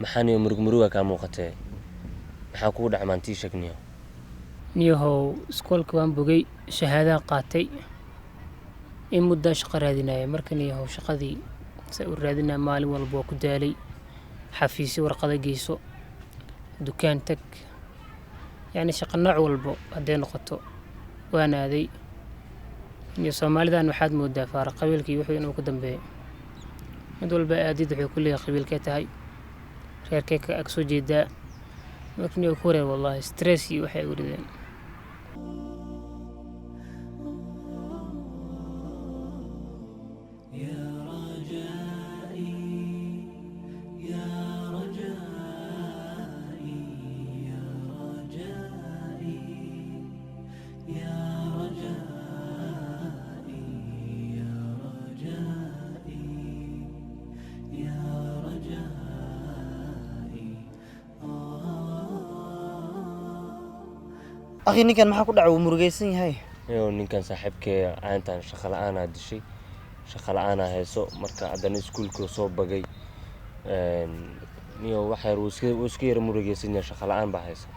maxaan iyo murugmuruga ka muuqatay maxaa kugu dhacmaantii sheegniyo niyahow iskoolka waan bogay shahaadada qaatay in muddo shaqo raadinaya markan niyahow shaqadii say u raadinaa maalin walba ku daalay xafiisi warqada geyso dukaan tag yani shaqo nooc walba haday noqoto waan aaday iyo Soomaalidan waxaad moodaa faaraq qabiilkii wuxuu inuu ku dambeeyo mid walba aadid wuxuu ku leeyahay qabiilkee tahay reerkee ka ag soo jeedaa markii uu ku wareer wallahi stress iyo waxay u rideen أخي نكان ما حكون دعوة مرجيسين هاي. يو نكان صاحبك عانتان شغل أنا دشي شغل أنا هيسو مركا عدني سكول كروسوب بجي نيو وحير وسكير مرجيسين شغل أنا بحيس.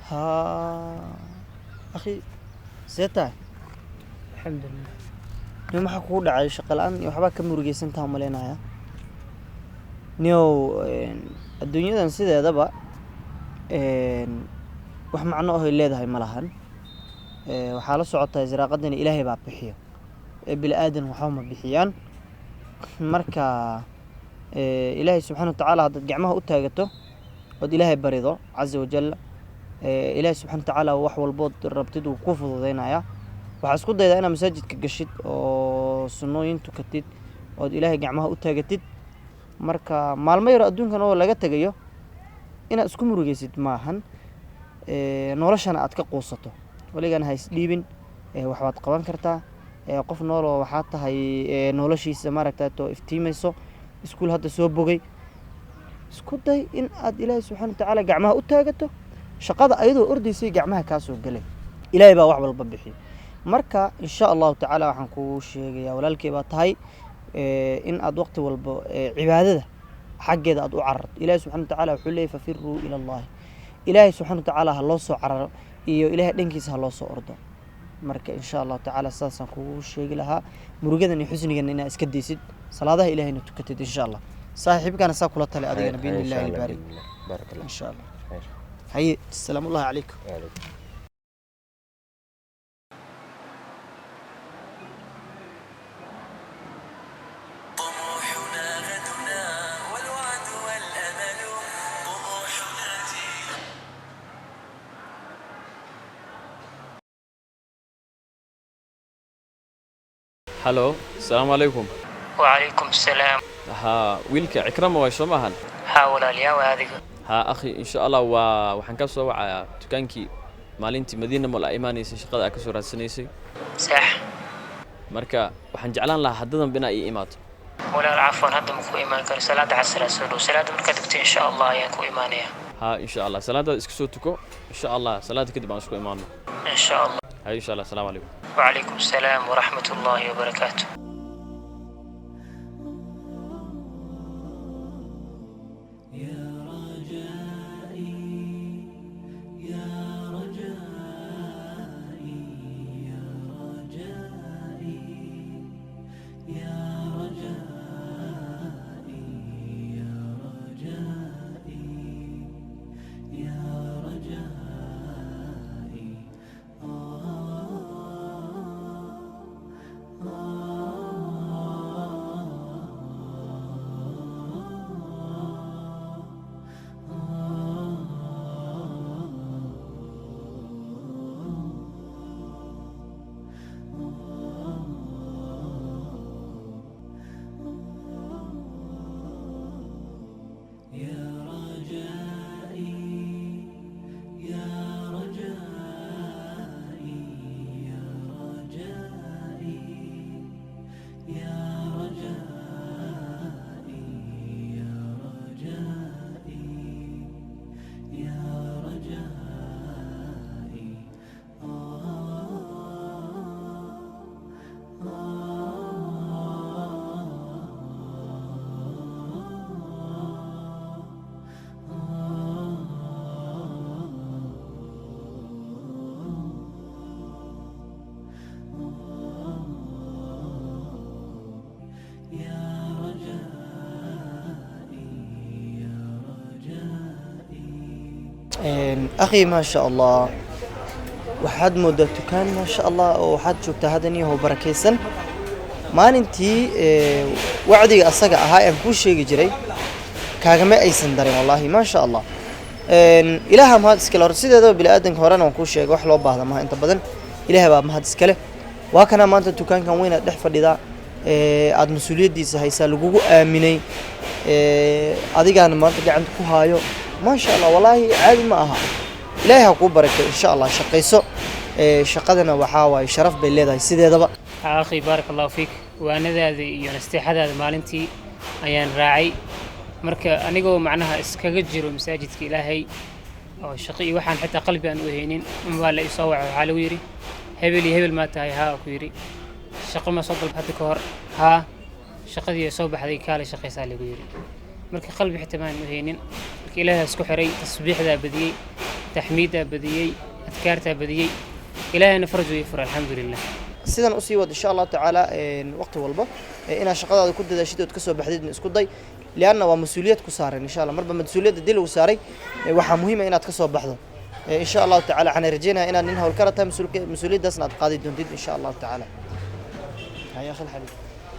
ها أخي زيتا الحمد لله. نيو ما حكون دعوة شغل أنا يحبك كم مرجيسين تهم لنا يا. نيو الدنيا ده نسيت هذا بقى. wax macno ah ay leedahay malahan waxa la socota israaqadana Ilaahay baa bixiyo bilaadan waxa ma bixiyaan marka Ilaahay subhanahu wa ta'ala dad gacmaha u taagato oo Ilaahay barido azza wa jalla Ilaahay subhanahu wa ta'ala wax walbo rabtid uu ku fududeynaya waxa isku dayda inaad masaajidka gashid oo sunnooyin tukatid oo Ilaahay gacmaha u taagatid marka maalmo yar adduunkan oo laga tagayo inaad isku murugeysid maahan noloshana aad ka quusato waligan hays dhiibin waxaad qaban kartaa qof nool oo waxa tahay noloshiisa maaragtay to iftiimayso iskuul hadda soo bogay isku day in aad Ilaahay subhanahu wa ta'ala gacmaha u taagato shaqada ayadoo ordaysay gacmaha ka soo galay Ilaahay baa wax walba bixiyo marka insha Allah ta'ala waxaan ku sheegayaa walaalkay baa tahay in aad waqti walba cibaadada xaqeeda aad u cararto Ilaahay subhanahu wa ta'ala wuxuu leeyahay fafirru ila Allah إلهي سبحانه وتعالى هالله سو عرر إيو إلهي دنكيس هالله سو أرضه مركا إن شاء الله تعالى أساسا كو شيء لها مرجدا إن حسني إننا إسكديسد صلاة إلهي نتكتد إن شاء الله صاحب كان ساكولة تلي أدينا بإذن الله البارك بارك الله إن شاء الله هاي السلام الله عليكم هلو السلام عليكم. وعليكم السلام. ها ويلك عكرمة وشمهن. ها ولا ليا وهذه. ها أخي إن شاء الله وحنكسر وع تكانكي مالنتي مدينة مول إيمانيس شقة أكسر السنيسي. صح. مركا وحنجعلان لها حددا بنا إيمات. ولا عفوا هذا مكو إيمان كان صلاة عصر السلو صلاة مركبتي إن شاء الله يكو إيمانية. ها إن شاء الله صلاة إسكسوتكو إن شاء الله صلاة كده بنسكو إيماننا. إن شاء الله. هاي إن شاء الله السلام عليكم. وعليكم السلام ورحمة الله وبركاته. أخي ما شاء الله waxaad moodaa dukaan ma sha Allah oo waxaad joogtaa hadan iyo barakeysan maalintii wacdiga asaga ahaa aan ku sheegi jiray kaagama aysan darin wallahi ma sha Allah ilaaha mahad iskale hor sideedaba bini aadanka horena waan ku sheegay wax loo baahdo ma inta badan ilaahay baa mahad iskale waa kana maanta dukaankan weyn dhex fadhida aad mas'uuliyadiisa haysaa lagugu aaminay adigaana maanta gacanta ku haayo ma sha Allah wallahi caadi ma aha ilaahay ha ku barakeeyo insha Allah shaqayso shaqadana waxa way sharaf bay leedahay sideedaba akhi barakallahu fiik waanadaada iyo nasteexadaada maalintii ayaan raacay marka anigoo macnaha iskaga jiro masaajidka ilaahay oo shaqo iyo waxaan xitaa qalbi aan u haynin waa la isoo waco waxa lagu yiri hebel ma tahay haa ku yiri shaqo ma soo dalbad ka hor haa shaqadii soo baxday kaale shaqaysaa lagu yiri marka qalbi xitaa ma aan u haynin marka ilaahay isku xiray tasbiixda badiyay تحميدها بديي أذكارتها بديي إلهي نفرج ويفر الحمد لله سيدنا أسيود إن شاء الله تعالى وقت والبا إن شقة كنت ذا شيء تكسر بحديد من إسكودي لأنه ومسؤولية كسار إن شاء الله مرة مسؤولية الدل وساري وحا مهمة إن تكسر بحده إن شاء الله تعالى عن رجينا إن ننهى الكرة مسؤولية دسنا قاعدة دون إن شاء الله تعالى هيا أخي الحبيب